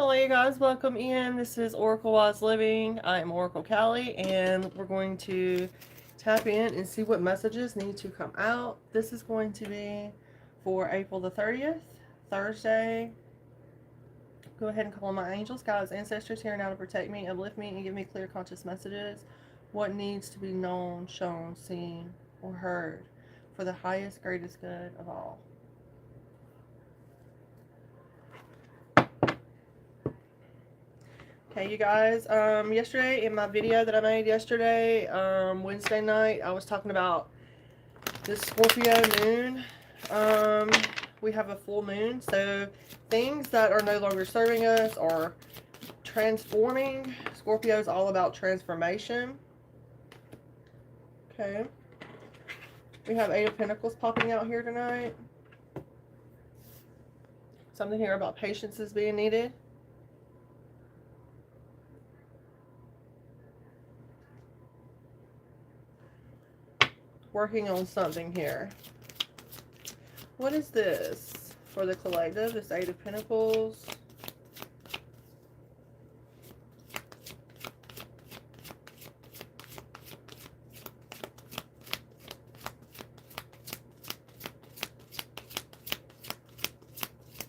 Hello, you guys. Welcome in. This is Oracle Wise Living. I am Oracle Callie, and we're going to tap in and see what messages need to come out. This is going to be for April the 30th, Thursday. Go ahead and call on my angels, guides, ancestors here now to protect me, uplift me, and give me clear, conscious messages. What needs to be known, shown, seen, or heard for the highest, greatest good of all. Okay, you guys, yesterday in my video that I made yesterday, Wednesday night, I was talking about this Scorpio moon. We have a full moon, so things that are no longer serving us are transforming. Scorpio is all about transformation. Okay. We have Eight of Pentacles popping out here tonight. Something here about patience is being needed. Working on something here. What is this for the collective? This Eight of Pentacles.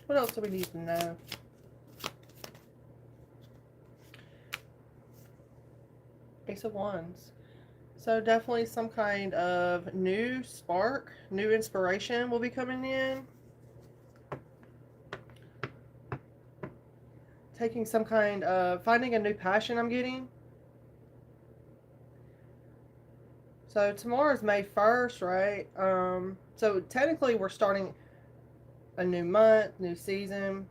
What else do we need to know? Ace of Wands. So definitely some kind of new spark, new inspiration will be coming in. Taking some kind of, finding a new passion I'm getting. So tomorrow is May 1st, right? So technically we're starting a new month, new season.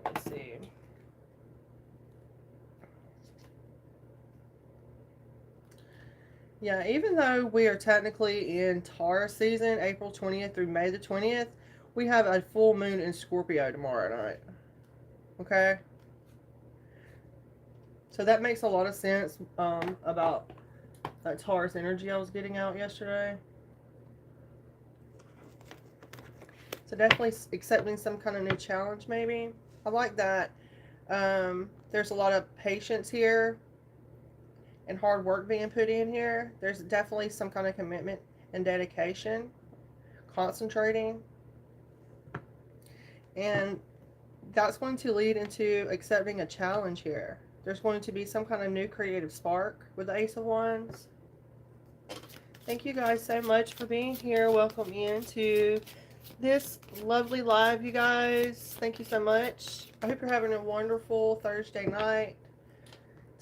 Let me see. Yeah, even though we are technically in Taurus season, April 20th through May the 20th, we have a full moon in Scorpio tomorrow night. Okay? So that makes a lot of sense about that Taurus energy I was getting out yesterday. So definitely accepting some kind of new challenge maybe. I like that. There's a lot of patience here and hard work being put in here. There's definitely some kind of commitment and dedication, concentrating, and that's going to lead into accepting a challenge here. There's going to be some kind of new creative spark with the Ace of Wands. Thank you guys so much for being here. Welcome into this lovely live, you guys. Thank you so much. I hope you're having a wonderful Thursday night.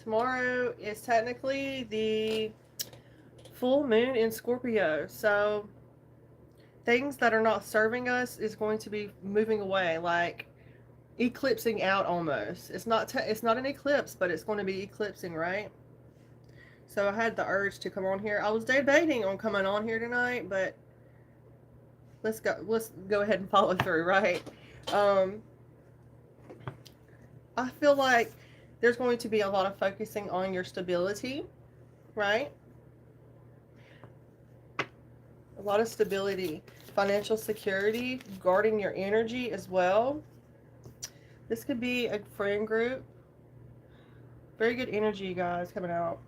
Tomorrow is technically the full moon in Scorpio, so things that are not serving us is going to be moving away, like eclipsing out almost. It's not an eclipse, but it's going to be eclipsing, right? So I had the urge to come on here. I was debating on coming on here tonight, but let's go ahead and follow through, right? I feel like there's going to be a lot of focusing on your stability, right? A lot of stability, financial security, guarding your energy as well. This could be a friend group. Very good energy, you guys, coming out.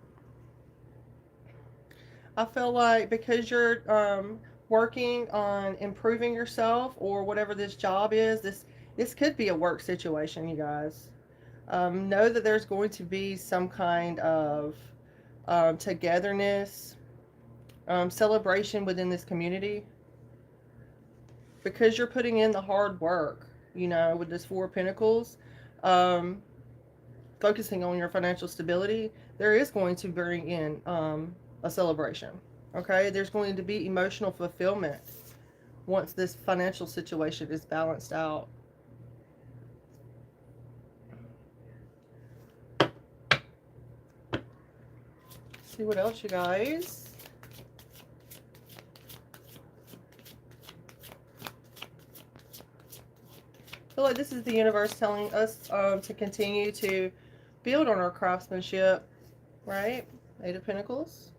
I feel like because you're working on improving yourself or whatever this job is, this could be a work situation, you guys. Know that there's going to be some kind of togetherness, celebration within this community. Because you're putting in the hard work, you know, with this Four of Pentacles, focusing on your financial stability, there is going to bring in a celebration. Okay, there's going to be emotional fulfillment once this financial situation is balanced out. See what else, you guys. I feel like this is the universe telling us to continue to build on our craftsmanship, right? Eight of Pentacles.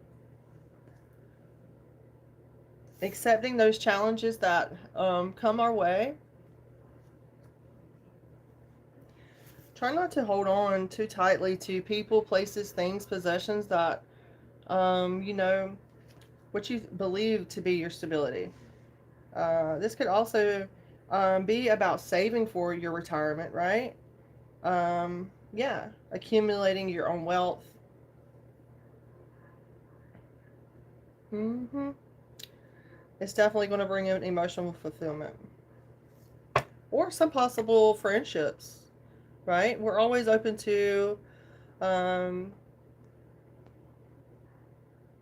Accepting those challenges that come our way. Try not to hold on too tightly to people, places, things, possessions that, you know, what you believe to be your stability. This could also be about saving for your retirement, right? Yeah, accumulating your own wealth. It's definitely going to bring in emotional fulfillment. Or some possible friendships, right? We're always open to, um,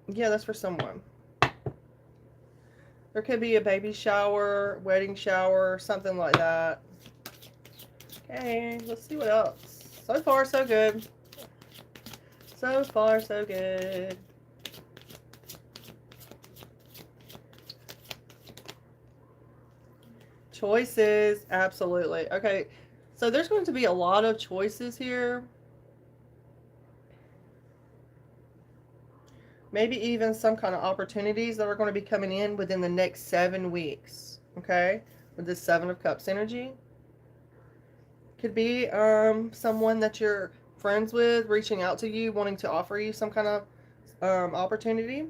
yeah, that's for someone. There could be a baby shower, wedding shower, something like that. Okay, let's see what else. So far, so good. So far, so good. Choices, absolutely. Okay, so there's going to be a lot of choices here. Maybe even some kind of opportunities that are going to be coming in within the next 7 weeks. Okay, with this Seven of Cups energy. Could be someone that you're friends with reaching out to you, wanting to offer you some kind of opportunity.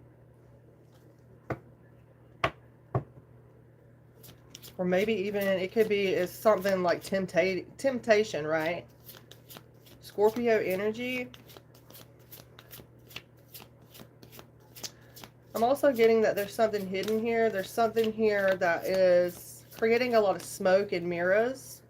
Or maybe even it could be is something like temptation, right? Scorpio energy. I'm also getting that there's something hidden here. There's something here that is creating a lot of smoke and mirrors.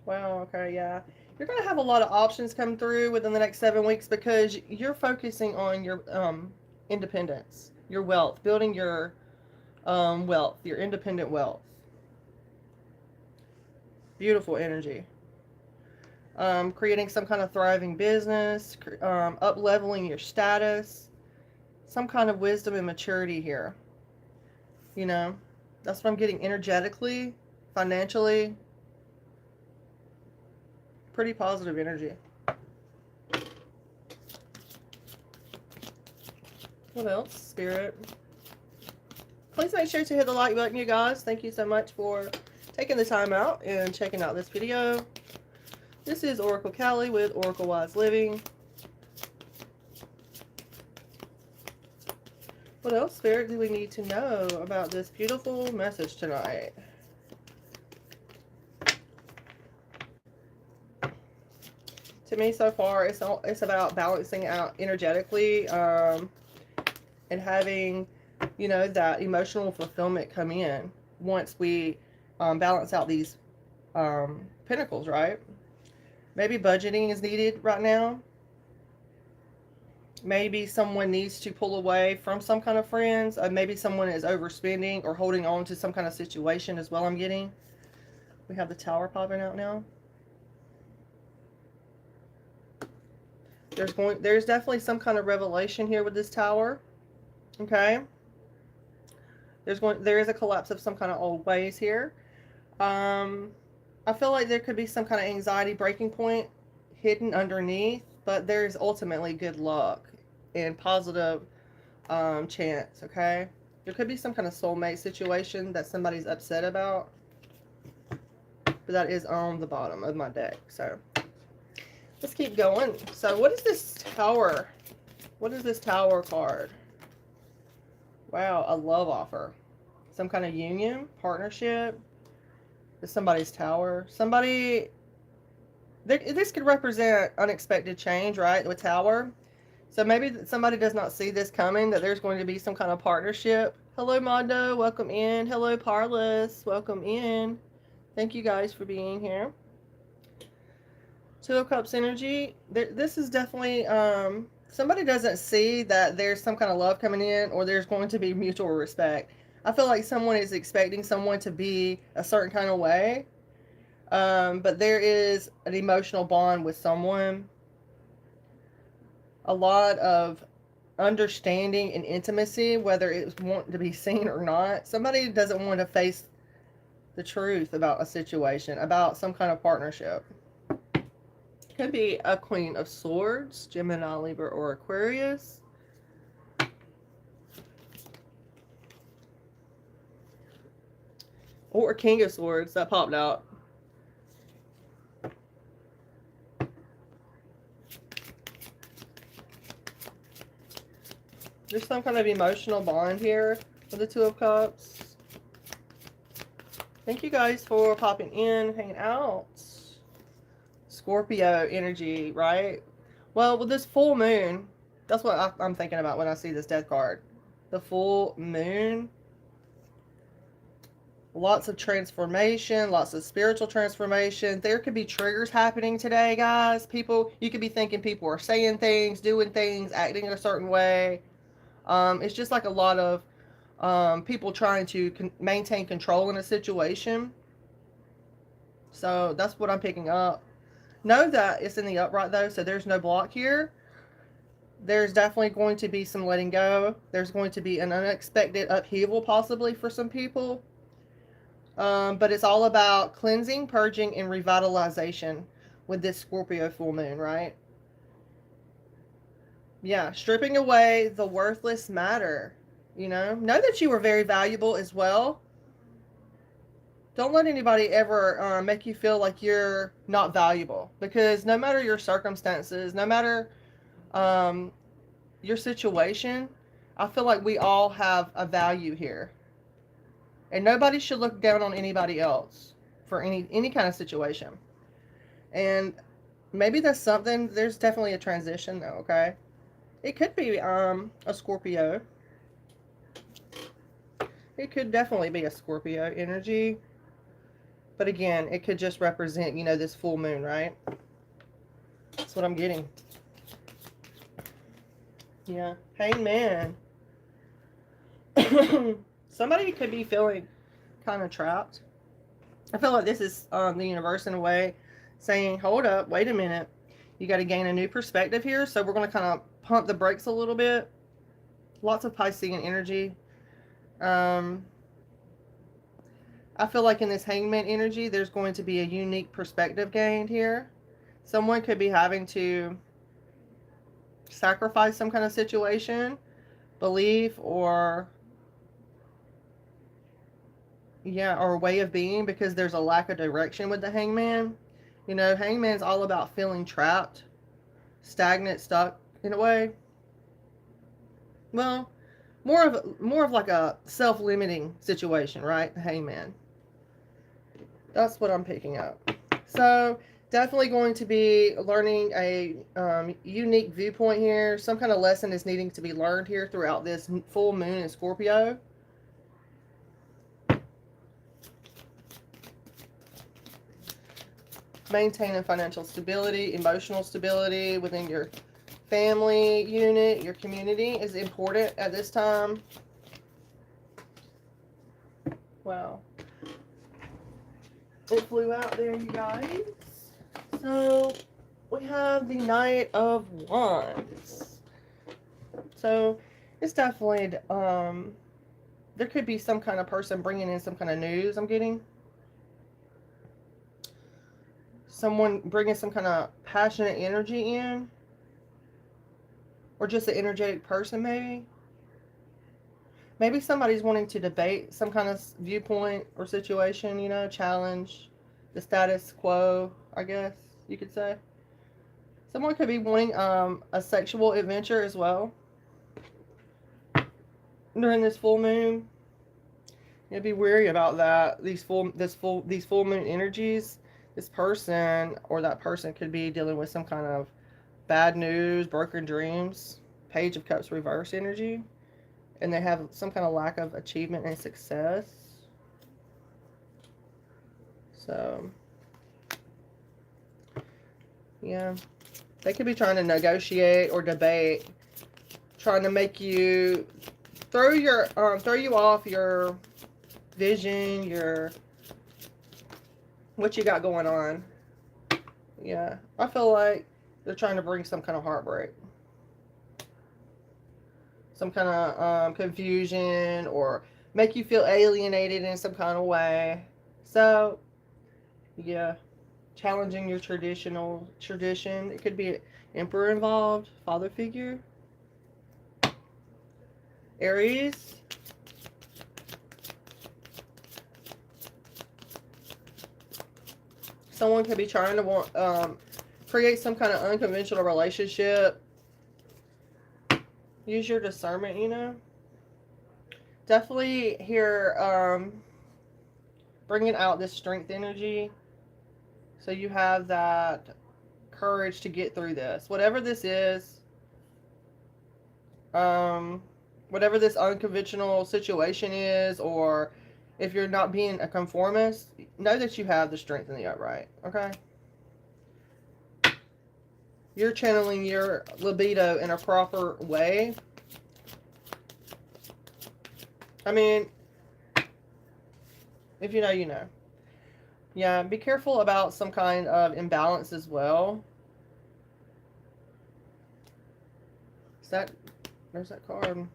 Wow, okay, yeah. You're going to have a lot of options come through within the next 7 weeks because you're focusing on your independence, your wealth, building your wealth, your independent wealth. Beautiful energy. Creating some kind of thriving business, up-leveling your status, some kind of wisdom and maturity here. You know, that's what I'm getting energetically, financially. Pretty positive energy. What else, Spirit? Please make sure to hit the like button, you guys. Thank you so much for taking the time out and checking out this video. This is Oracle Callie with Oracle Wise Living. What else, Spirit, do we need to know about this beautiful message tonight? To me, so far, it's about balancing out energetically and having, you know, that emotional fulfillment come in once we balance out these pentacles, right? Maybe budgeting is needed right now. Maybe someone needs to pull away from some kind of friends. Maybe someone is overspending or holding on to some kind of situation as well, I'm getting. We have the Tower popping out now. There's definitely some kind of revelation here with this Tower. Okay. There is a collapse of some kind of old ways here. I feel like there could be some kind of anxiety breaking point hidden underneath, but there's ultimately good luck and positive chance, okay? There could be some kind of soulmate situation that somebody's upset about, but that is on the bottom of my deck, so let's keep going. So what is this Tower? What is this Tower card? Wow, a love offer. Some kind of union, partnership. Is somebody's Tower. This could represent unexpected change, right? With Tower. So maybe somebody does not see this coming, that there's going to be some kind of partnership. Hello, Mondo. Welcome in. Hello, Parless. Welcome in. Thank you guys for being here. Two of Cups energy. This is definitely, somebody doesn't see that there's some kind of love coming in or there's going to be mutual respect. I feel like someone is expecting someone to be a certain kind of way. But there is an emotional bond with someone. A lot of understanding and intimacy, whether it's wanting to be seen or not. Somebody doesn't want to face the truth about a situation, about some kind of partnership. Could be a Queen of Swords, Gemini, Libra, or Aquarius. Or a King of Swords that popped out. There's some kind of emotional bond here with the Two of Cups. Thank you guys for popping in, hanging out. Scorpio energy, right? Well, with this full moon, that's what I'm thinking about when I see this death card. The full moon. Lots of transformation, lots of spiritual transformation. There could be triggers happening today, guys. You could be thinking people are saying things, doing things, acting in a certain way. It's just like a lot of people trying to maintain control in a situation. So that's what I'm picking up. Know that it's in the upright though, so there's no block here. There's definitely going to be some letting go. There's going to be an unexpected upheaval possibly for some people. But it's all about cleansing, purging, and revitalization with this Scorpio full moon, right? Yeah, stripping away the worthless matter. Know that you are very valuable as well. Don't let anybody ever make you feel like you're not valuable, because no matter your circumstances, no matter your situation, I feel like we all have a value here. And nobody should look down on anybody else for any kind of situation. And maybe that's something, there's definitely a transition though, okay? It could be a Scorpio. It could definitely be a Scorpio energy. But again, it could just represent, this full moon, right? That's what I'm getting. Yeah. Hangman. Somebody could be feeling kind of trapped. I feel like this is the universe in a way saying, hold up, wait a minute. You got to gain a new perspective here. So we're going to kind of pump the brakes a little bit. Lots of Piscean energy. I feel like in this Hangman energy, there's going to be a unique perspective gained here. Someone could be having to sacrifice some kind of situation, belief, or or way of being, because there's a lack of direction with the Hangman. Hangman's all about feeling trapped, stagnant, stuck in a way. Well, more of like a self-limiting situation, right? The Hangman. That's what I'm picking up. So definitely going to be learning a unique viewpoint here. Some kind of lesson is needing to be learned here throughout this full moon in Scorpio. Maintaining financial stability, emotional stability within your family unit, your community is important at this time. Wow. It flew out there, you guys. So we have the Knight of Wands. So it's definitely, there could be some kind of person bringing in some kind of news I'm getting. Someone bringing some kind of passionate energy in. Or just an energetic person, maybe. Maybe somebody's wanting to debate some kind of viewpoint or situation, challenge the status quo, I guess you could say. Someone could be wanting a sexual adventure as well during this full moon. Be wary about that. These full moon energies. This person or that person could be dealing with some kind of bad news, broken dreams, Page of Cups reverse energy, and they have some kind of lack of achievement and success. So, yeah, they could be trying to negotiate or debate, trying to make you throw you off your vision, what you got going on. Yeah, I feel like they're trying to bring some kind of heartbreak, some kind of confusion, or make you feel alienated in some kind of way. So, yeah, challenging your tradition. It could be an emperor involved, father figure. Aries. Someone could be trying to create some kind of unconventional relationship. Use your discernment, you know. Definitely here, bringing out this strength energy. So you have that courage to get through this. Whatever this is, um, whatever this unconventional situation is, or if you're not being a conformist, know that you have the strength in the upright, okay? You're channeling your libido in a proper way. I mean, if you know, you know. Yeah, be careful about some kind of imbalance as well. Is that, there's that card.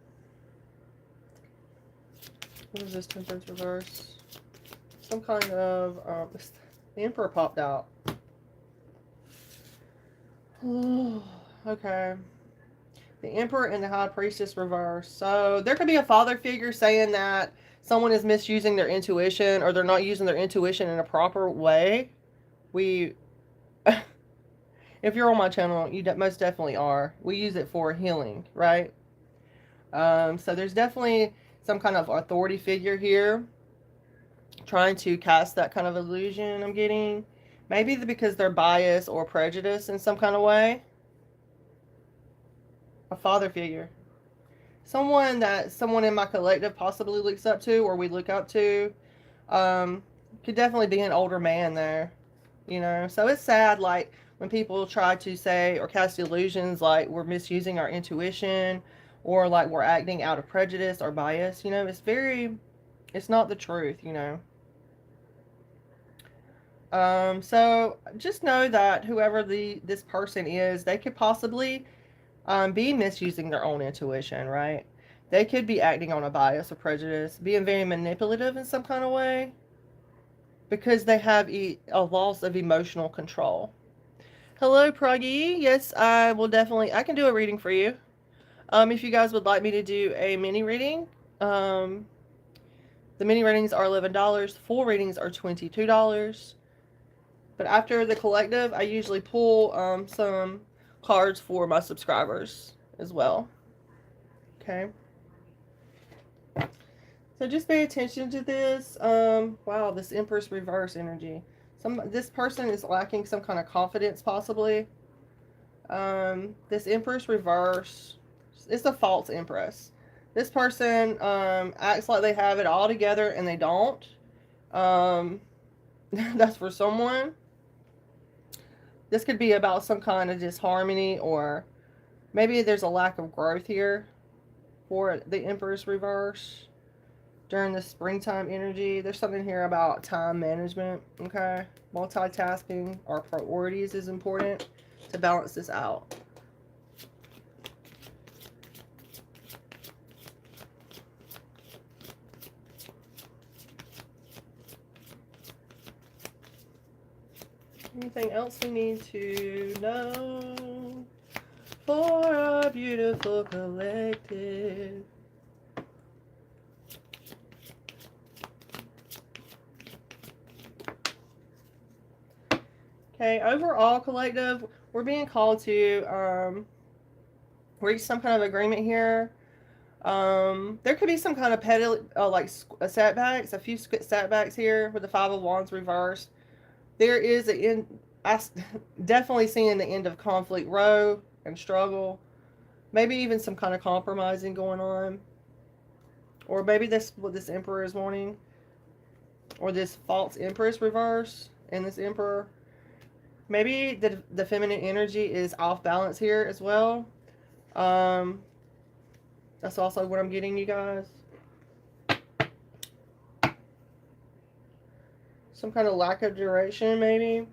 What is this, Temperance reverse? Some kind of, the Emperor popped out. Okay. The Emperor and the High Priestess reverse. So there could be a father figure saying that someone is misusing their intuition, or they're not using their intuition in a proper way. We, if you're on my channel, you most definitely are. We use it for healing, right? So there's definitely some kind of authority figure here trying to cast that kind of illusion I'm getting. Maybe because they're biased or prejudiced in some kind of way. A father figure. Someone that someone in my collective possibly looks up to, or we look up to. Could definitely be an older man there. You know, so it's sad, like, when people try to say or cast illusions like we're misusing our intuition, or like we're acting out of prejudice or bias. You know, it's not the truth, you know. So just know that whoever this person is, they could possibly be misusing their own intuition, right? They could be acting on a bias or prejudice, being very manipulative in some kind of way, because they have a loss of emotional control. Hello, Proggy. Yes, I will definitely, I can do a reading for you. If you guys would like me to do a mini reading, the mini readings are $11. Full readings are $22. But after the collective, I usually pull some cards for my subscribers as well. Okay. So just pay attention to this. Wow, this Empress reverse energy. This person is lacking some kind of confidence, possibly. This Empress reverse, it's a false Empress. This person acts like they have it all together and they don't. That's for someone. This could be about some kind of disharmony, or maybe there's a lack of growth here for the Empress reverse during the springtime energy. There's something here about time management, okay? Multitasking or priorities is important to balance this out. Anything else we need to know for our beautiful collective? Okay, overall, collective, we're being called to reach some kind of agreement here. There could be some kind of petty, like setbacks, a few setbacks here with the Five of Wands reversed. There is definitely seeing the end of conflict row and struggle. Maybe even some kind of compromising going on. Or maybe that's what this Emperor is wanting. Or this false Empress reverse and this Emperor. Maybe the feminine energy is off balance here as well. That's also what I'm getting, you guys. Some kind of lack of duration, maybe.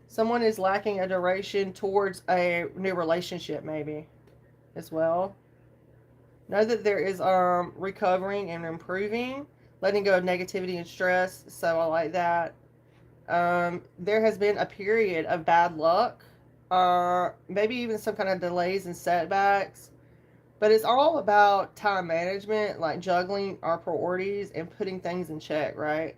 Someone is lacking a duration towards a new relationship, maybe, as well. Know that there is recovering and improving, letting go of negativity and stress. So I like that. There has been a period of bad luck, maybe even some kind of delays and setbacks. But it's all about time management, like juggling our priorities and putting things in check, right?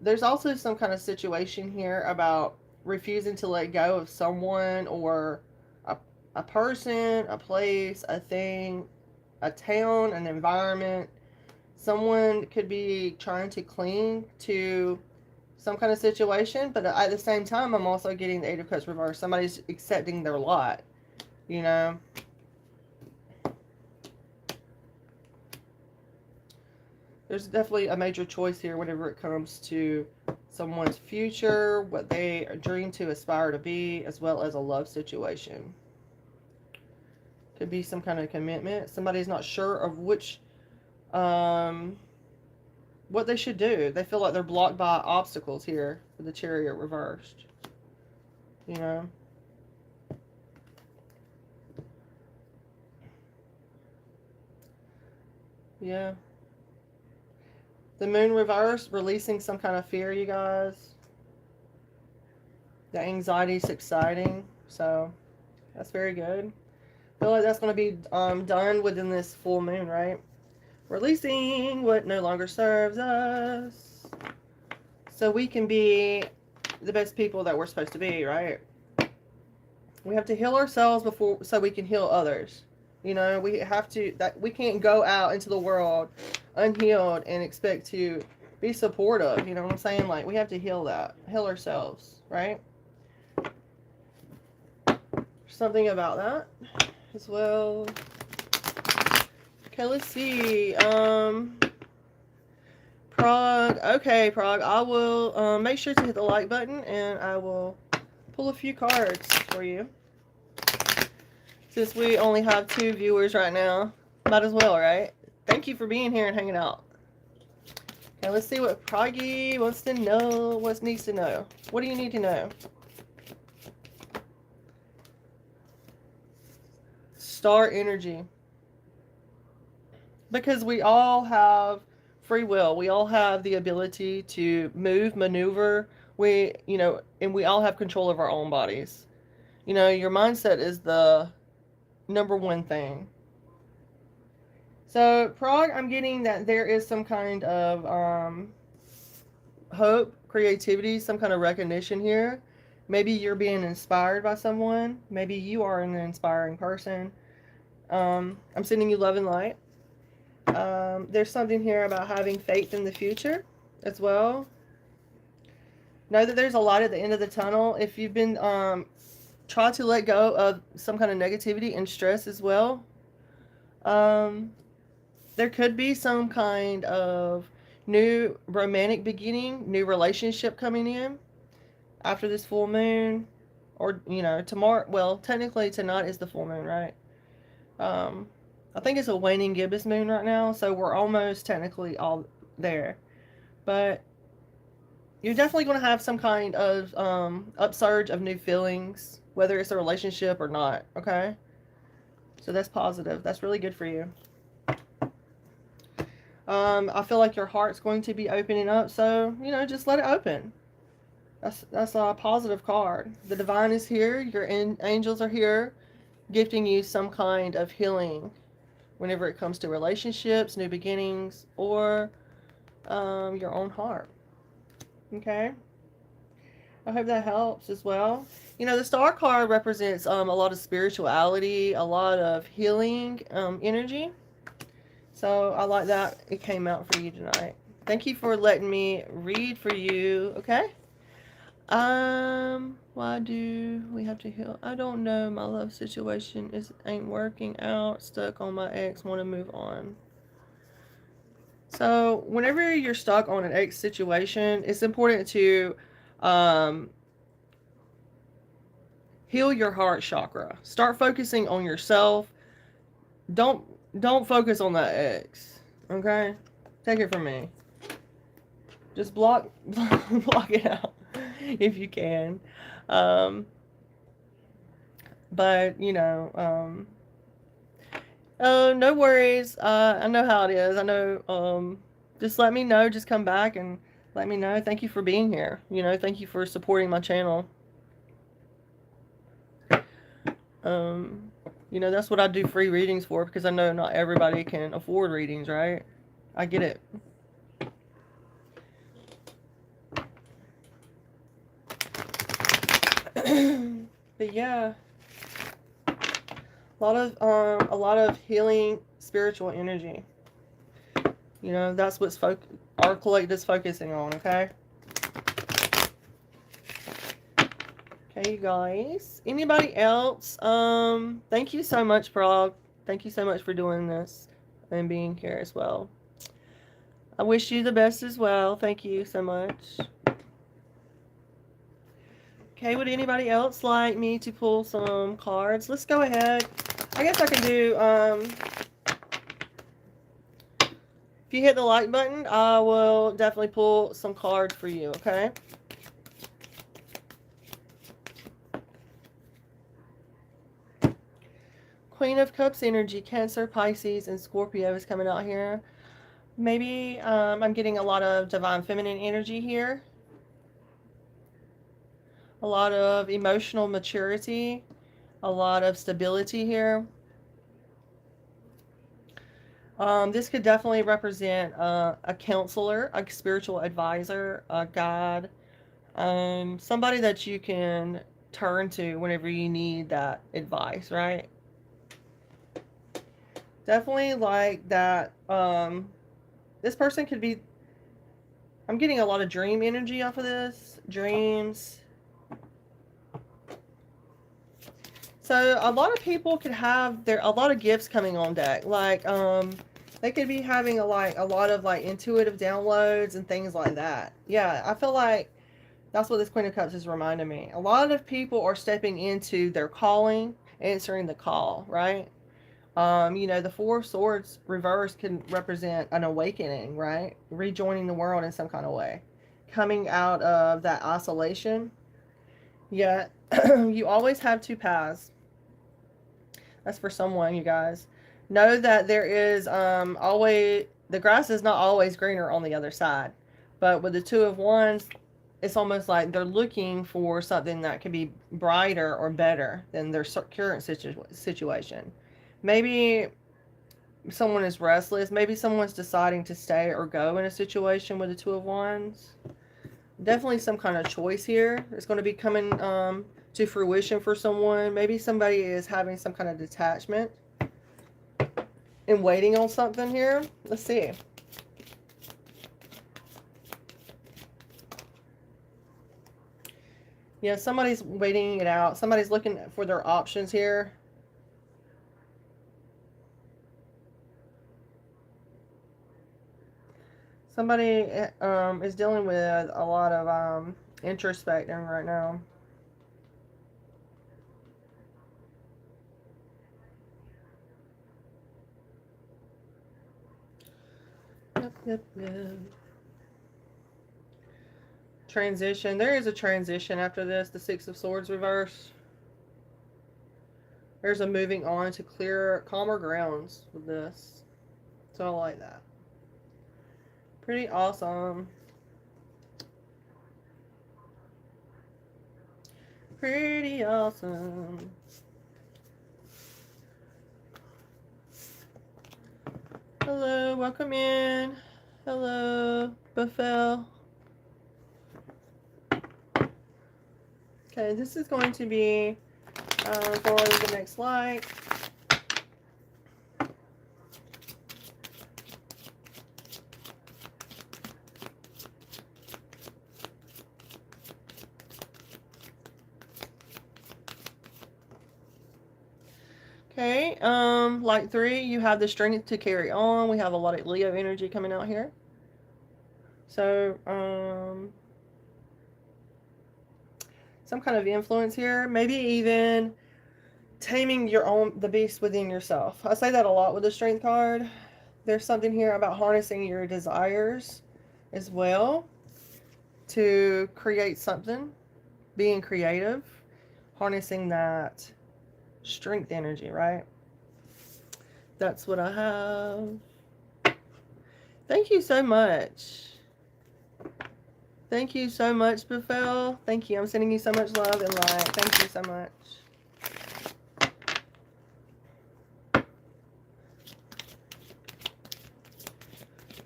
There's also some kind of situation here about refusing to let go of someone, or a person, a place, a thing, a town, an environment. Someone could be trying to cling to some kind of situation, but at the same time, I'm also getting the Eight of Cups reversed. Somebody's accepting their lot, you know. There's definitely a major choice here whenever it comes to someone's future, what they dream to aspire to be, as well as a love situation. Could be some kind of commitment. Somebody's not sure of which, what they should do. They feel like they're blocked by obstacles here with the Chariot reversed. You know? Yeah. The Moon reversed, releasing some kind of fear, you guys. The anxiety is exciting, so that's very good. I feel like that's going to be done within this full moon, right? Releasing what no longer serves us, so we can be the best people that we're supposed to be, right? We have to heal ourselves before, so we can heal others. You know, we have to, that we can't go out into the world unhealed and expect to be supportive. You know what I'm saying? Like, we have to heal ourselves, right? Something about that as well. Okay, let's see. Prague. Okay, Prague. I will make sure to hit the like button, and I will pull a few cards for you. Since we only have 2 viewers right now, might as well, right? Thank you for being here and hanging out. Okay, let's see what Proggy wants to know. What needs to know? What do you need to know? Star energy. Because we all have free will. We all have the ability to move, maneuver. And we all have control of our own bodies. You know, your mindset is the #1 thing. So, Prague, I'm getting that there is some kind of hope, creativity, some kind of recognition here. Maybe you're being inspired by someone. Maybe you are an inspiring person. I'm sending you love and light. There's something here about having faith in the future as well. Know that there's a light at the end of the tunnel. If you've been try to let go of some kind of negativity and stress as well. There could be some kind of new romantic beginning, new relationship coming in after this full moon, or, you know, tomorrow. Well, technically tonight is the full moon, right? I think it's a waning gibbous moon right now, so we're almost technically all there. But you're definitely going to have some kind of upsurge of new feelings, whether it's a relationship or not, okay? So that's positive. That's really good for you. I feel like your heart's going to be opening up, so, you know, just let it open. That's a positive card. The divine is here. Your angels are here, gifting you some kind of healing whenever it comes to relationships, new beginnings, or your own heart. Okay? I hope that helps as well. You know, the star card represents a lot of spirituality, a lot of healing energy. So I like that it came out for you tonight. Thank you for letting me read for you. Okay? Why do we have to heal? I don't know. My love situation ain't working out. Stuck on my ex. Want to move on. So whenever you're stuck on an ex situation, it's important to heal your heart chakra. Start focusing on yourself. Don't focus on that ex. Okay? Take it from me. Just block it out if you can. But, you know, no worries. I know how it is. I know, just let me know. Just come back and let me know. Thank you for being here. You know, thank you for supporting my channel. You know, that's what I do free readings for, because I know not everybody can afford readings, right? I get it. But yeah. A lot of healing spiritual energy. You know, that's what our collective is focusing on, okay? Okay, you guys. Anybody else? Thank you so much, Frog. Thank you so much for doing this and being here as well. I wish you the best as well. Thank you so much. Okay, would anybody else like me to pull some cards? Let's go ahead. I guess I can do, if you hit the like button, I will definitely pull some cards for you, okay? Queen of Cups energy, Cancer, Pisces, and Scorpio is coming out here. Maybe I'm getting a lot of divine feminine energy here. A lot of emotional maturity. A lot of stability here. This could definitely represent a counselor, a spiritual advisor, a guide, somebody that you can turn to whenever you need that advice, right? Definitely like that. This person could be, I'm getting a lot of dream energy off of this. Dreams. So a lot of people could have a lot of gifts coming on deck. Like, they could be having a lot of like intuitive downloads and things like that. Yeah, I feel like that's what this Queen of Cups is reminding me. A lot of people are stepping into their calling, answering the call, right? You know, the Four of Swords reverse can represent an awakening, right? Rejoining the world in some kind of way. Coming out of that isolation. Yet, you always have two paths. That's for someone, you guys. Know that there is always, the grass is not always greener on the other side. But with the Two of Wands, it's almost like they're looking for something that could be brighter or better than their current situation. Maybe someone is restless. Maybe someone's deciding to stay or go in a situation with the Two of Wands. Definitely some kind of choice here. It's going to be coming to fruition for someone. Maybe somebody is having some kind of detachment and waiting on something here. Let's see. Yeah, somebody's waiting it out. Somebody's looking for their options here. Somebody is dealing with a lot of introspecting right now. Yep. Transition. There is a transition after this. The Six of Swords reverse. There's a moving on to clearer, calmer grounds with this. So I like that. Pretty awesome. Pretty awesome. Hello, welcome in. Hello, Buffel. Okay, this is going to be for the next light. Okay, light 3, you have the strength to carry on. We have a lot of Leo energy coming out here. So, some kind of influence here. Maybe even taming the beast within yourself. I say that a lot with the strength card. There's something here about harnessing your desires as well to create something, being creative, harnessing that strength energy, right? That's what I have. Thank you so much. Thank you so much, Buffel. Thank you. I'm sending you so much love and light. Thank you so much.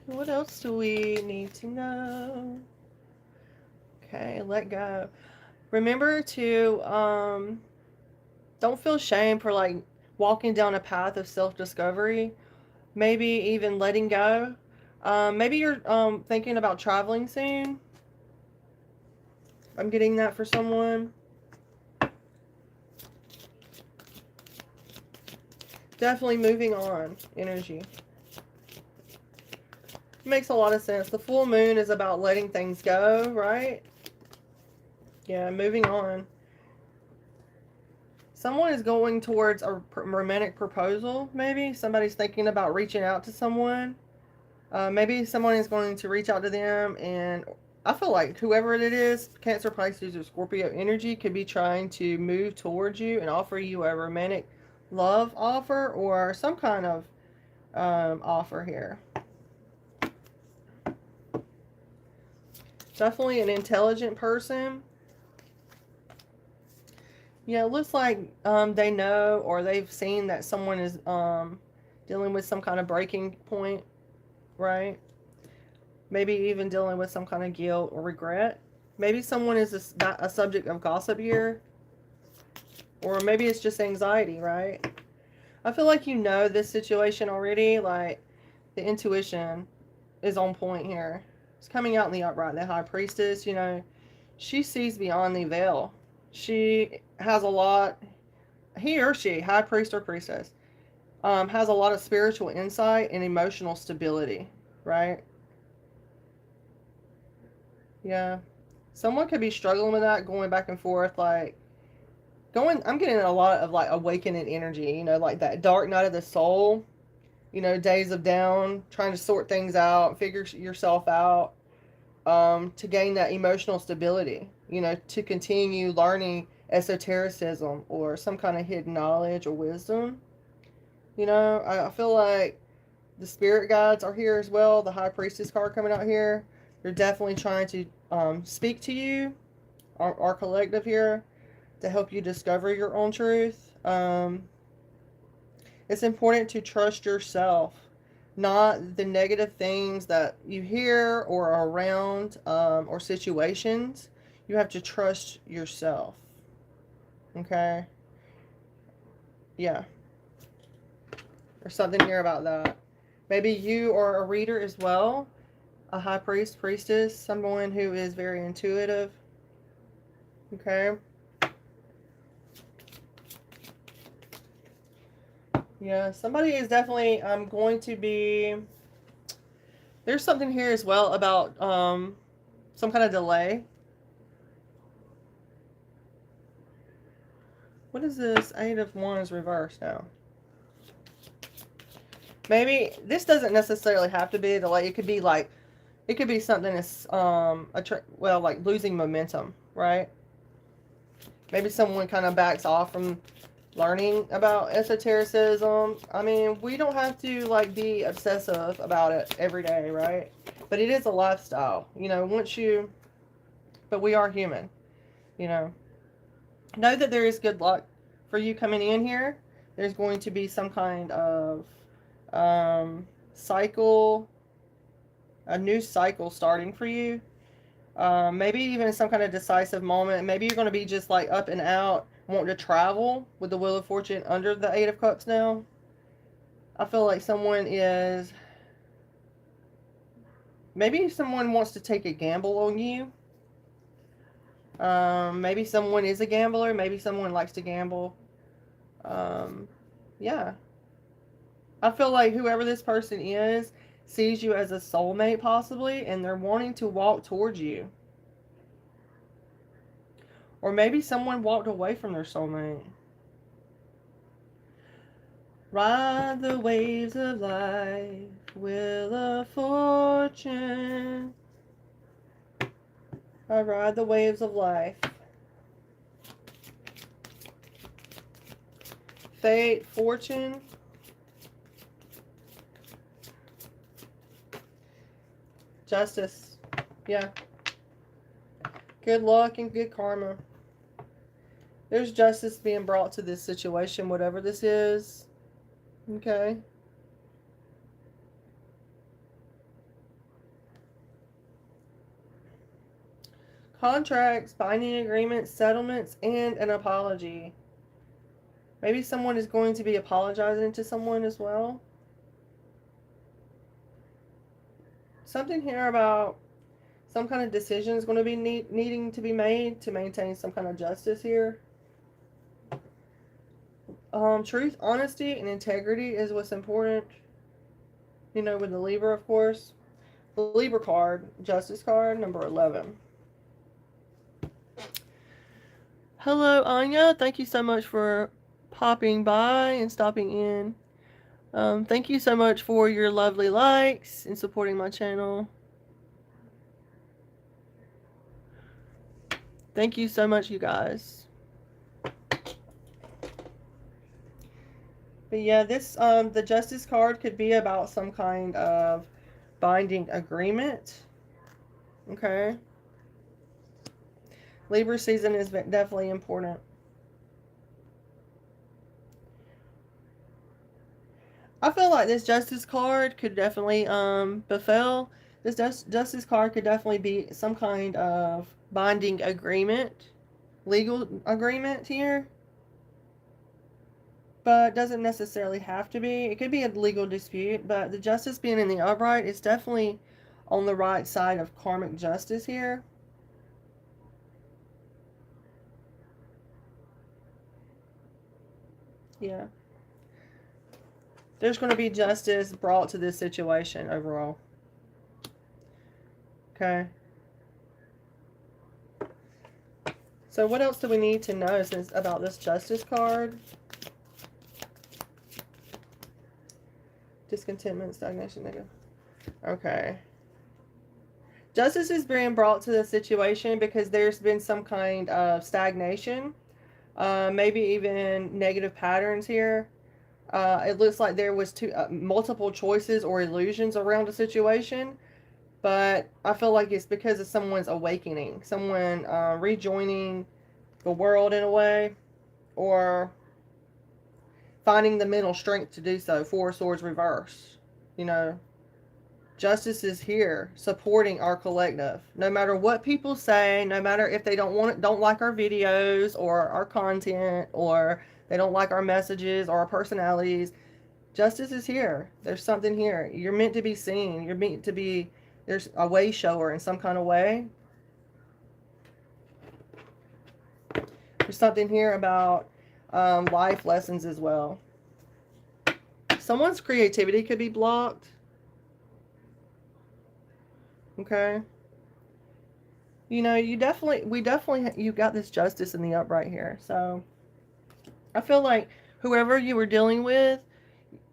What else do we need to know? Okay, let go. Remember to don't feel shame for like walking down a path of self-discovery, maybe even letting go. Maybe you're thinking about traveling soon. I'm getting that for someone. Definitely moving on energy. Makes a lot of sense. The full moon is about letting things go, right? Yeah, moving on. Someone is going towards a romantic proposal, maybe. Somebody's thinking about reaching out to someone. Maybe someone is going to reach out to them, and I feel like whoever it is, Cancer, Pisces, or Scorpio energy, could be trying to move towards you and offer you a romantic love offer or some kind of offer here. Definitely an intelligent person. Yeah, it looks like they know or they've seen that someone is dealing with some kind of breaking point, right? Maybe even dealing with some kind of guilt or regret. Maybe someone is a subject of gossip here. Or maybe it's just anxiety, right? I feel like you know this situation already. Like, the intuition is on point here. It's coming out in the upright. The High Priestess, you know, she sees beyond the veil. She has a lot, he or she, High Priest or Priestess, has a lot of spiritual insight and emotional stability, right? Yeah. Someone could be struggling with that, going back and forth, like, I'm getting a lot of, like, awakening energy, you know, like that dark night of the soul, you know, days of down, trying to sort things out, figure yourself out, to gain that emotional stability, you know, to continue learning esotericism or some kind of hidden knowledge or wisdom. You know, I feel like the spirit guides are here as well. The High Priestess card coming out here. They're definitely trying to speak to you, our collective here, to help you discover your own truth. It's important to trust yourself, not the negative things that you hear or are around, or situations. You have to trust yourself. Okay? Yeah. There's something here about that. Maybe you are a reader as well. A high priest, priestess, someone who is very intuitive. Okay? Yeah, somebody is definitely going to be... There's something here as well about some kind of delay. What is this? Eight of Wands reversed now. Maybe this doesn't necessarily have to be a delay. It could be like, it could be something that's well, like losing momentum, right? Maybe someone kind of backs off from learning about esotericism. I mean, we don't have to like be obsessive about it every day, right? But it is a lifestyle, you know. But we are human, you know. Know that there is good luck for you coming in here. There's going to be some kind of cycle, a new cycle starting for you. Maybe even some kind of decisive moment. Maybe you're going to be just like up and out, wanting to travel with the Wheel of Fortune under the Eight of Cups now. I feel like maybe someone wants to take a gamble on you. Maybe someone is a gambler. Maybe someone likes to gamble. Yeah. I feel like whoever this person is sees you as a soulmate possibly, and they're wanting to walk towards you. Or maybe someone walked away from their soulmate. Ride the waves of life, Wheel of Fortune. I ride the waves of life. Fate, fortune. Justice. Yeah. Good luck and good karma. There's justice being brought to this situation, whatever this is. Okay. Contracts, binding agreements, settlements, and an apology. Maybe someone is going to be apologizing to someone as well. Something here about some kind of decision is going to be needing to be made to maintain some kind of justice here. Truth, honesty, and integrity is what's important. You know, with the Libra, of course. The Libra card, Justice card, number 11. Hello, Anya. Thank you so much for popping by and stopping in. Thank you so much for your lovely likes and supporting my channel. Thank you so much, you guys. But yeah, this the Justice card could be about some kind of binding agreement. Okay. Libra season is definitely important. I feel like this Justice card could definitely befell. This Justice card could definitely be some kind of binding agreement, legal agreement here. But doesn't necessarily have to be. It could be a legal dispute, but the Justice being in the upright is definitely on the right side of karmic justice here. Yeah. There's going to be justice brought to this situation overall. Okay. So what else do we need to know about this Justice card? Discontentment, stagnation, negative. Okay. Justice is being brought to the situation because there's been some kind of stagnation. Maybe even negative patterns here. It looks like there was multiple choices or illusions around a situation. But I feel like it's because of someone's awakening. Someone rejoining the world in a way. Or finding the mental strength to do so. Four of Swords reverse. You know, justice is here supporting our collective. No matter what people say, no matter if they don't like our videos or our content, or they don't like our messages or our personalities, justice is here. There's something here. You're meant to be seen. You're meant to be, there's a way shower in some kind of way. There's something here about life lessons as well. Someone's creativity could be blocked. Okay. You know, you got this justice in the upright here. So I feel like whoever you were dealing with,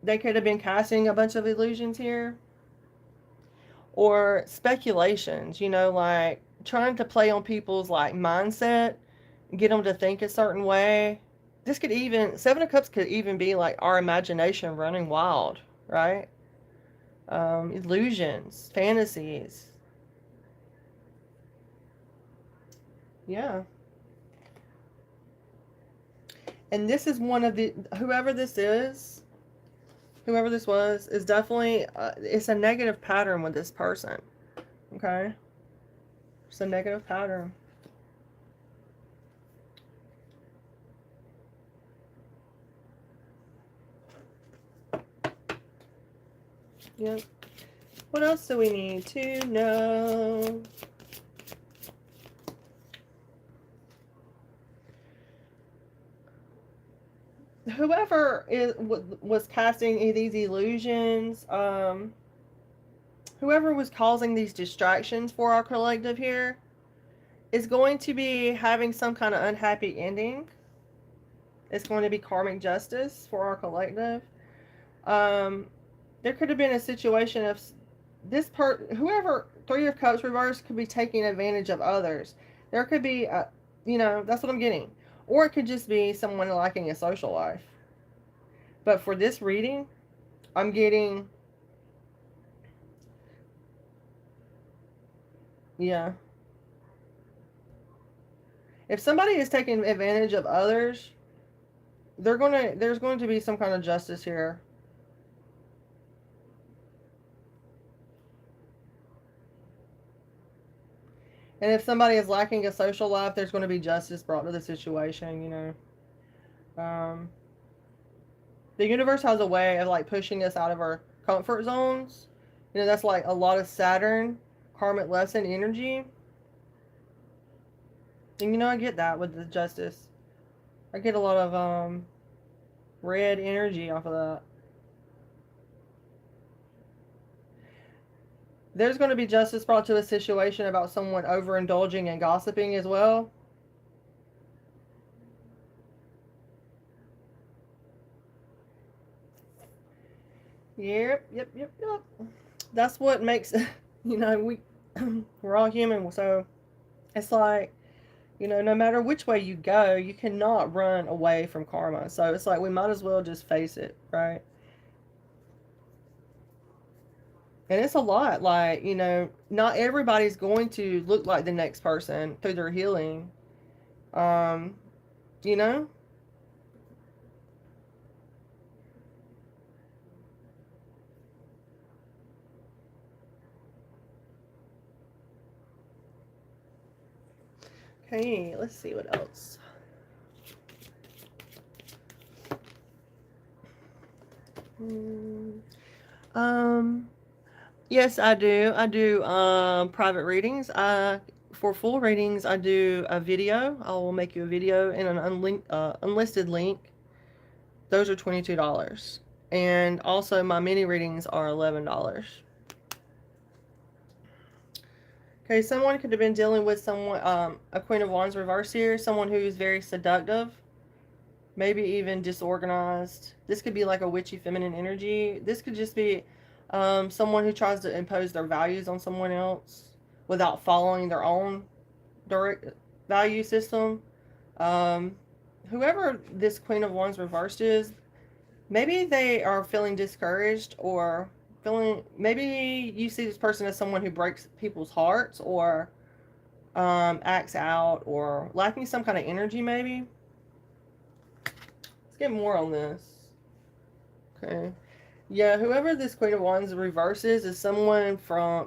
they could have been casting a bunch of illusions here. Or speculations, you know, like trying to play on people's like mindset, get them to think a certain way. This could even, Seven of Cups could even be like our imagination running wild, right? Illusions, fantasies. Yeah. And this is one of the, whoever this was, is definitely, it's a negative pattern with this person. Okay? It's a negative pattern. Yep. What else do we need to know? Whoever was casting these illusions, whoever was causing these distractions for our collective here, is going to be having some kind of unhappy ending. It's going to be karmic justice for our collective. There could have been a situation of whoever, Three of Cups reverse, could be taking advantage of others. There could be, you know, that's what I'm getting. Or it could just be someone lacking a social life. But for this reading, I'm getting, yeah. If somebody is taking advantage of others, there's going to be some kind of justice here. And if somebody is lacking a social life, there's going to be justice brought to the situation, you know. The universe has a way of like pushing us out of our comfort zones. You know, that's like a lot of Saturn karmic lesson energy. And you know, I get that with the Justice. I get a lot of red energy off of that. There's going to be justice brought to a situation about someone overindulging and gossiping as well. Yep. That's what makes, you know, we're all human, so it's like, you know, no matter which way you go, you cannot run away from karma. So it's like we might as well just face it, right? And it's a lot. Like, you know, not everybody's going to look like the next person through their healing. You know? Okay, let's see what else. Yes, I do. I do private readings. For full readings, I do a video. I will make you a video and an unlisted link. Those are $22. And also my mini readings are $11. Okay, someone could have been dealing with someone, a Queen of Wands reverse here, someone who's very seductive, maybe even disorganized. This could be like a witchy feminine energy. This could just be someone who tries to impose their values on someone else without following their own direct value system. Whoever this Queen of Wands reversed is, maybe they are feeling discouraged or maybe you see this person as someone who breaks people's hearts or acts out or lacking some kind of energy maybe. Let's get more on this. Okay. Yeah, whoever this Queen of Wands reverses is someone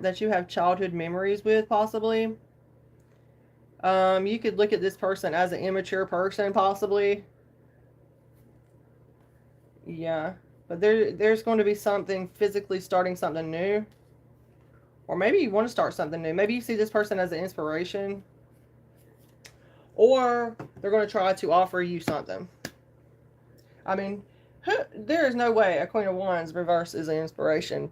that you have childhood memories with, possibly. You could look at this person as an immature person, possibly. Yeah. But there's going to be something physically starting something new. Or maybe you want to start something new. Maybe you see this person as an inspiration. Or they're going to try to offer you something. I mean, there is no way a Queen of Wands reverse is an inspiration.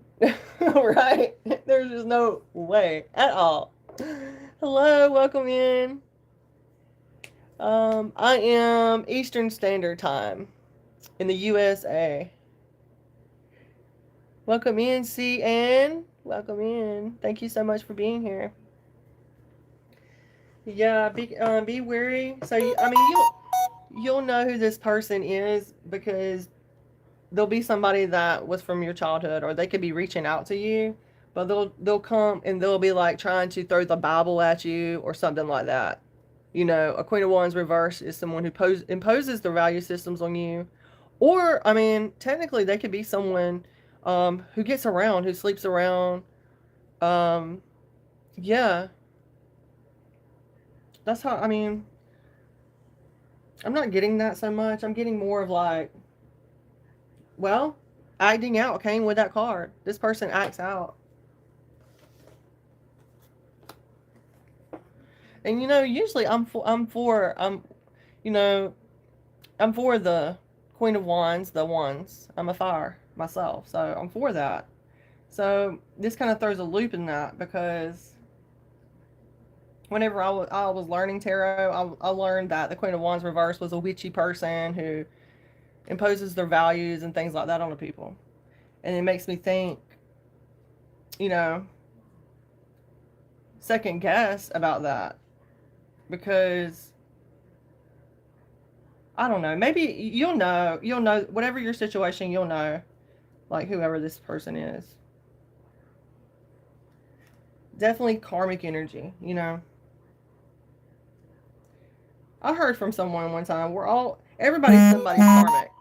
Right? There's just no way at all. Hello, welcome in. I am Eastern Standard Time in the USA. Welcome in, CN. Welcome in. Thank you so much for being here. Yeah, be wary. So, I mean, you'll know who this person is because there'll be somebody that was from your childhood, or they could be reaching out to you, but they'll come and they'll be like trying to throw the Bible at you or something like that. You know, a Queen of Wands reverse is someone who imposes their value systems on you, or I mean, technically they could be someone who gets around, who sleeps around. Yeah, that's how. I mean, I'm not getting that so much. I'm getting more of like, well, acting out came with that card. This person acts out. And you know, usually I'm for the Queen of Wands, the ones. I'm a fire myself, so I'm for that. So this kind of throws a loop in that because whenever I was learning tarot, I learned that the Queen of Wands reverse was a witchy person who imposes their values and things like that on the people. And it makes me think, you know, second guess about that. Because I don't know, maybe you'll know, whatever your situation, you'll know, like, whoever this person is. Definitely karmic energy, you know. I heard from someone one time, everybody's somebody's karmic.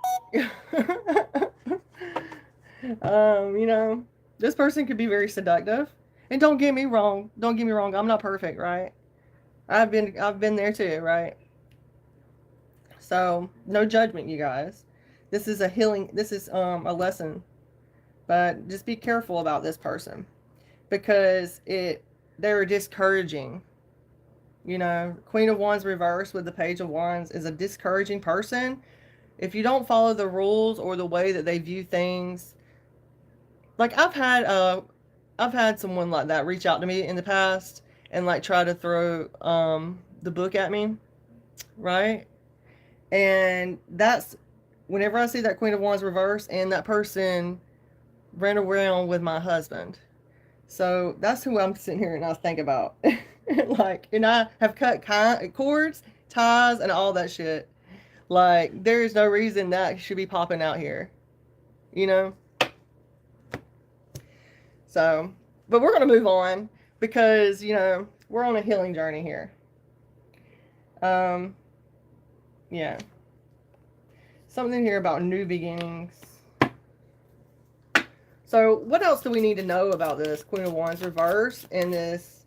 You know, this person could be very seductive. And don't get me wrong, I'm not perfect, right? I've been there too, right? So, no judgment, you guys. This is a healing, this is a lesson. But just be careful about this person, because they're discouraging. You know, Queen of Wands reversed with the Page of Wands is a discouraging person. If you don't follow the rules or the way that they view things, like I've had someone like that reach out to me in the past and like try to throw the book at me, right? And that's whenever I see that Queen of Wands reverse, and that person ran around with my husband. So that's who I'm sitting here and I think about. Like, and I have cut cords, ties, and all that shit. Like, there is no reason that should be popping out here, you know? So, but we're going to move on because, you know, we're on a healing journey here. Yeah. Something here about new beginnings. So, what else do we need to know about this Queen of Wands reverse and this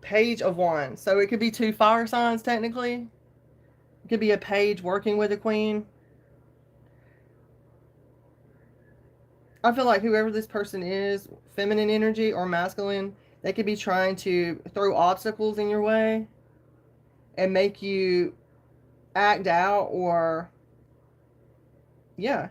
Page of Wands? So, it could be two fire signs, technically. It could be a page working with a queen. I feel like whoever this person is, feminine energy or masculine, they could be trying to throw obstacles in your way and make you act out, or yeah.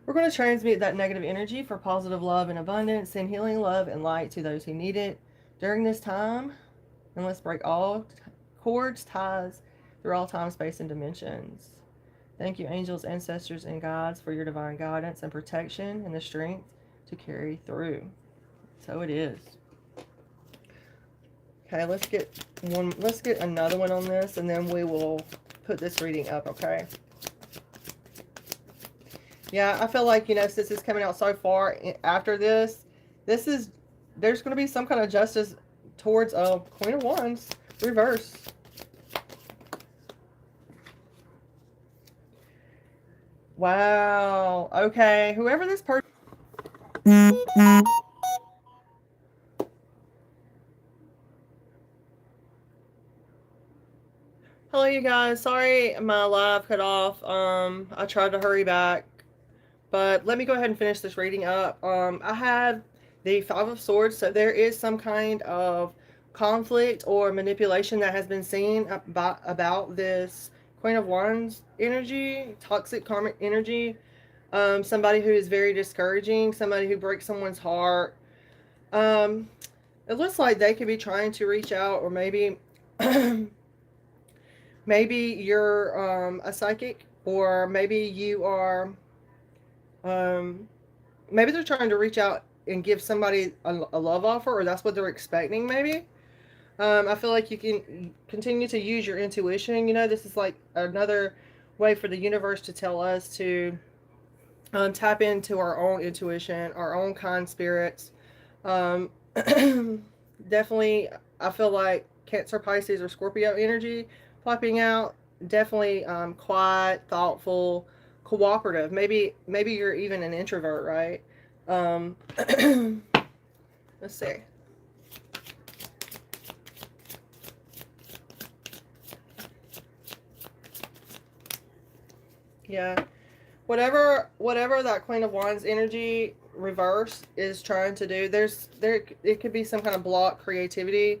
We're going to transmute that negative energy for positive love and abundance, send healing love and light to those who need it during this time, and let's break all cords, ties through all time, space, and dimensions. Thank you, angels, ancestors, and guides, for your divine guidance and protection and the strength to carry through. So it is. Okay, let's get another one on this, and then we will put this reading up, okay? Yeah, I feel like, you know, since it's coming out so far after this, there's going to be some kind of justice towards Queen of Wands reverse. Wow. Okay. Whoever this person... Hello, you guys. Sorry my live cut off. I tried to hurry back, but let me go ahead and finish this reading up. I had the Five of Swords, so there is some kind of conflict or manipulation that has been seen about this Queen of Wands energy, toxic karmic energy. Somebody who is very discouraging, somebody who breaks someone's heart. It looks like they could be trying to reach out, or maybe maybe you're a psychic, or maybe you are maybe they're trying to reach out and give somebody a love offer, or that's what they're expecting, maybe. I feel like you can continue to use your intuition. You know, this is like another way for the universe to tell us to tap into our own intuition, our own kind spirits. Definitely, I feel like Cancer, Pisces, or Scorpio energy popping out. Definitely quiet, thoughtful, cooperative. Maybe you're even an introvert, right? Let's see. Yeah. Whatever that Queen of Wands energy reverse is trying to do, it could be some kind of block creativity.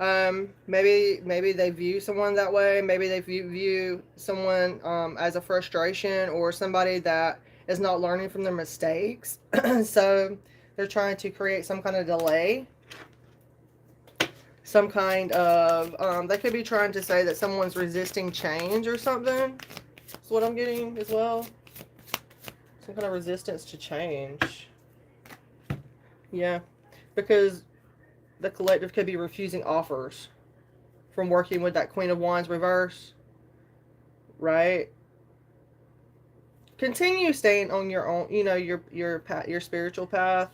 Maybe they view someone that way. Maybe they view someone as a frustration, or somebody that is not learning from their mistakes. So they're trying to create some kind of delay. Some kind of, they could be trying to say that someone's resisting change or something. That's what I'm getting as well. Some kind of resistance to change. Yeah, because the collective could be refusing offers from working with that Queen of Wands reverse, right? Continue staying on your own, you know, your spiritual path.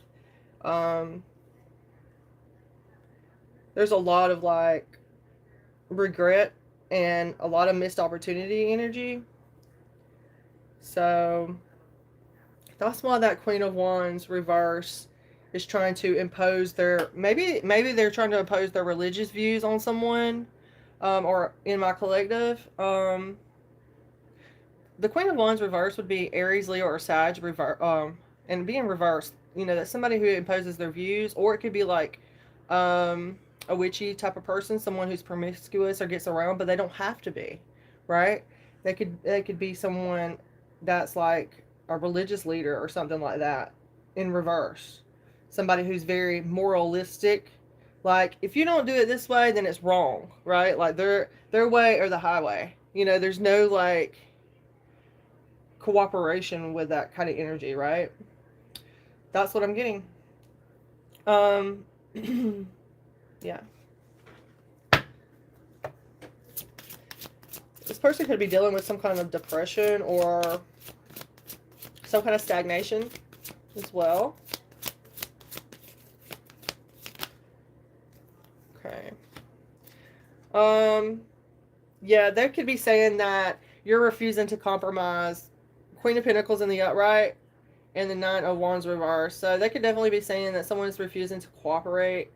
There's a lot of like regret and a lot of missed opportunity energy. So that's why that Queen of Wands reverse is trying to impose their, maybe they're trying to impose their religious views on someone, or in my collective. the Queen of Wands reverse would be Aries, Leo, or Sag and being reversed. You know, that's somebody who imposes their views, or it could be like a witchy type of person, someone who's promiscuous or gets around, but they don't have to be, right? They could be someone that's like a religious leader or something like that in reverse. Somebody who's very moralistic. Like, if you don't do it this way, then it's wrong, right? Like their way or the highway. You know, there's no like cooperation with that kind of energy, right? That's what I'm getting. Um yeah. This person could be dealing with some kind of depression or some kind of stagnation as well. Okay. Yeah, they could be saying that you're refusing to compromise. Queen of Pentacles in the upright and the Nine of Wands reverse. So they could definitely be saying that someone is refusing to cooperate,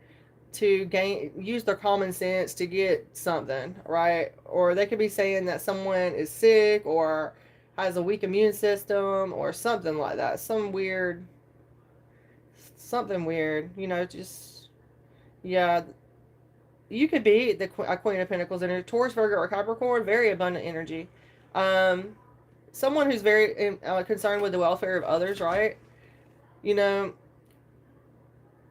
to use their common sense to get something, right? Or they could be saying that someone is sick or has a weak immune system or something like that. Something weird, you know, just, yeah. You could be a Queen of Pentacles in a Taurus, Virgo, or Capricorn, very abundant energy. Someone who's very concerned with the welfare of others, right? You know,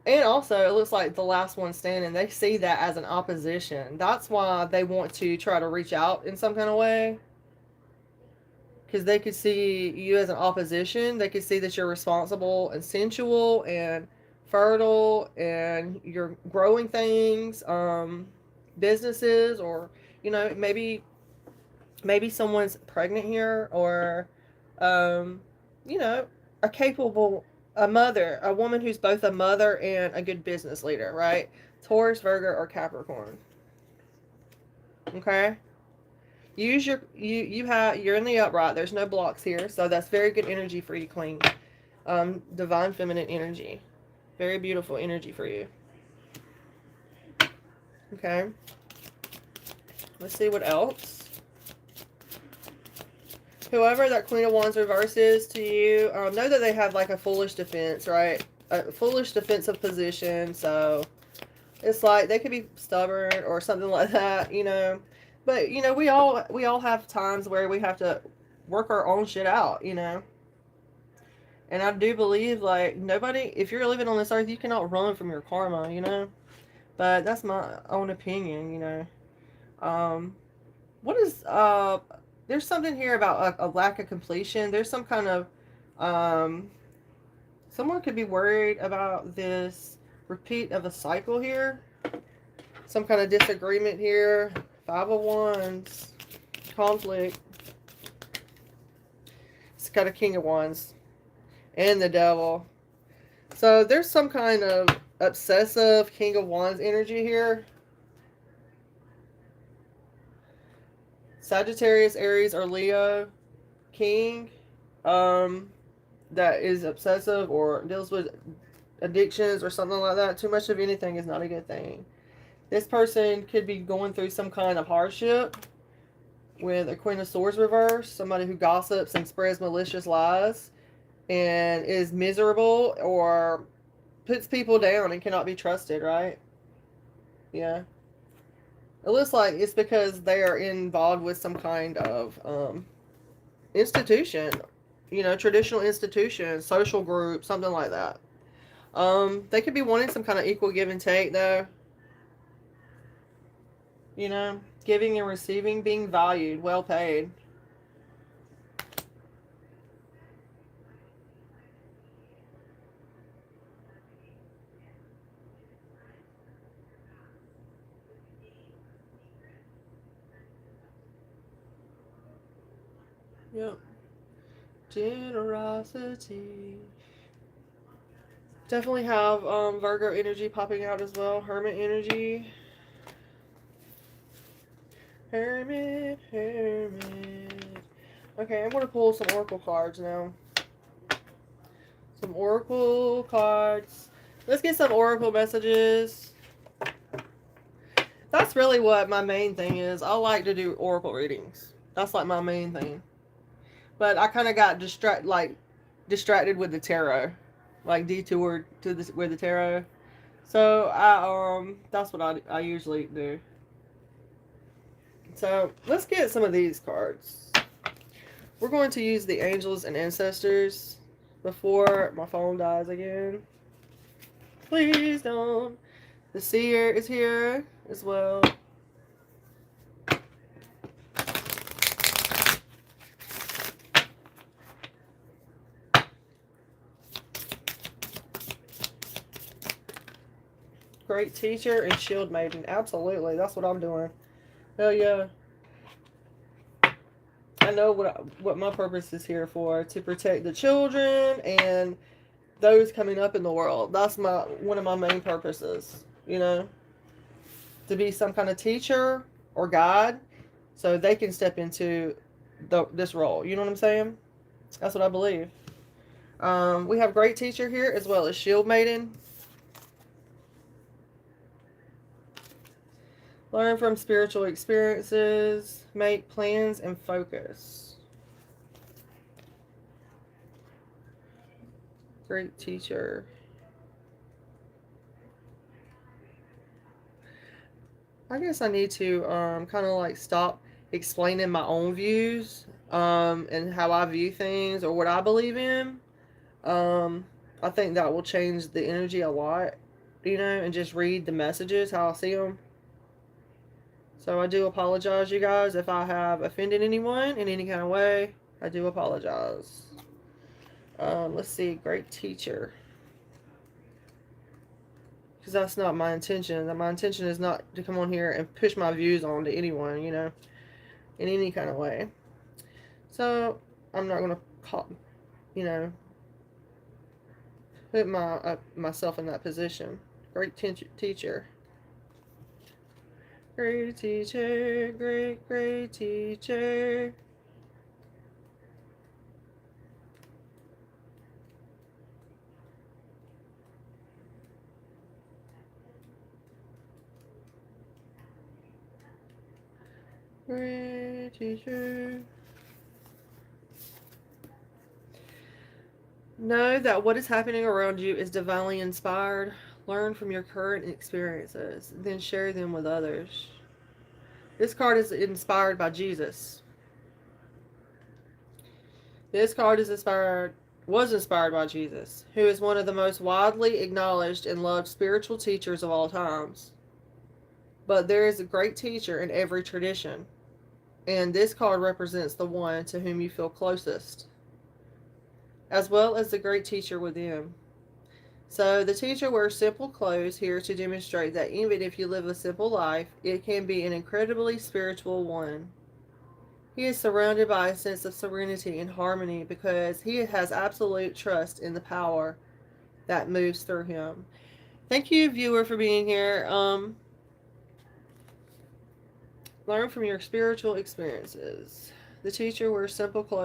and also it looks like the last one standing, they see that as an opposition. That's why they want to try to reach out in some kind of way, because they could see you as an opposition. They could see that you're responsible and sensual and fertile and you're growing things, businesses, or, you know, maybe someone's pregnant here, or you know, a mother, a woman who's both a mother and a good business leader, right? Taurus, Virgo, or Capricorn. Okay. Use your you're in the upright. There's no blocks here, so that's very good energy for you, Queen. Divine feminine energy. Very beautiful energy for you. Okay. Let's see what else. Whoever that Queen of Wands reverse is to you, know that they have like a foolish defense, right? A foolish defensive position. So it's like they could be stubborn or something like that, you know. But, you know, we all have times where we have to work our own shit out, you know. And I do believe, like, nobody, if you're living on this earth, you cannot run from your karma, you know. But that's my own opinion, you know. What is, there's something here about a lack of completion. There's some kind of, someone could be worried about this repeat of a cycle here. Some kind of disagreement here. Five of Wands. Conflict. It's got a King of Wands. And the Devil. So there's some kind of obsessive King of Wands energy here. Sagittarius, Aries, or Leo King. That is obsessive or deals with addictions or something like that. Too much of anything is not a good thing. This person could be going through some kind of hardship with a Queen of Swords reverse. Somebody who gossips and spreads malicious lies and is miserable or puts people down and cannot be trusted, right? Yeah. It looks like it's because they are involved with some kind of institution, you know, traditional institution, social group, something like that. They could be wanting some kind of equal give and take, though. You know, giving and receiving, being valued, well paid. Yep. Generosity. Definitely have Virgo energy popping out as well. Hermit energy. Hermit. Okay, I'm going to pull some oracle cards now. Some oracle cards. Let's get some oracle messages. That's really what my main thing is. I like to do oracle readings. That's like my main thing. But I kind of got distracted with the tarot, like detoured to this with the tarot. So that's what I usually do. So let's get some of these cards. We're going to use the angels and ancestors before my phone dies again. Please don't. The seer is here as well. Great teacher and shield maiden. Absolutely. That's what I'm doing. Hell yeah. I know what my purpose is here for, to protect the children and those coming up in the world. That's one of my main purposes, you know, to be some kind of teacher or guide so they can step into this role. You know what I'm saying? That's what I believe. We have great teacher here as well as shield maiden. Learn from spiritual experiences, make plans, and focus. Great teacher. I guess I need to kind of like stop explaining my own views and how I view things or what I believe in. I think that will change the energy a lot, you know, and just read the messages how I see them. So I do apologize, you guys, if I have offended anyone in any kind of way. I do apologize. Let's see, great teacher. Because that's not my intention. My intention is not to come on here and push my views on to anyone, you know, in any kind of way. So I'm not going to call, you know, put myself in that position. Great teacher. Great teacher, great teacher. Great teacher. Know that what is happening around you is divinely inspired. Learn from your current experiences, then share them with others. This card is inspired by Jesus. This card was inspired by Jesus, who is one of the most widely acknowledged and loved spiritual teachers of all times. But there is a great teacher in every tradition, and this card represents the one to whom you feel closest, as well as the great teacher within. So the teacher wears simple clothes here to demonstrate that even if you live a simple life, it can be an incredibly spiritual one. He is surrounded by a sense of serenity and harmony because he has absolute trust in the power that moves through him. Thank you, viewer, for being here. Learn from your spiritual experiences. The teacher wears simple clothes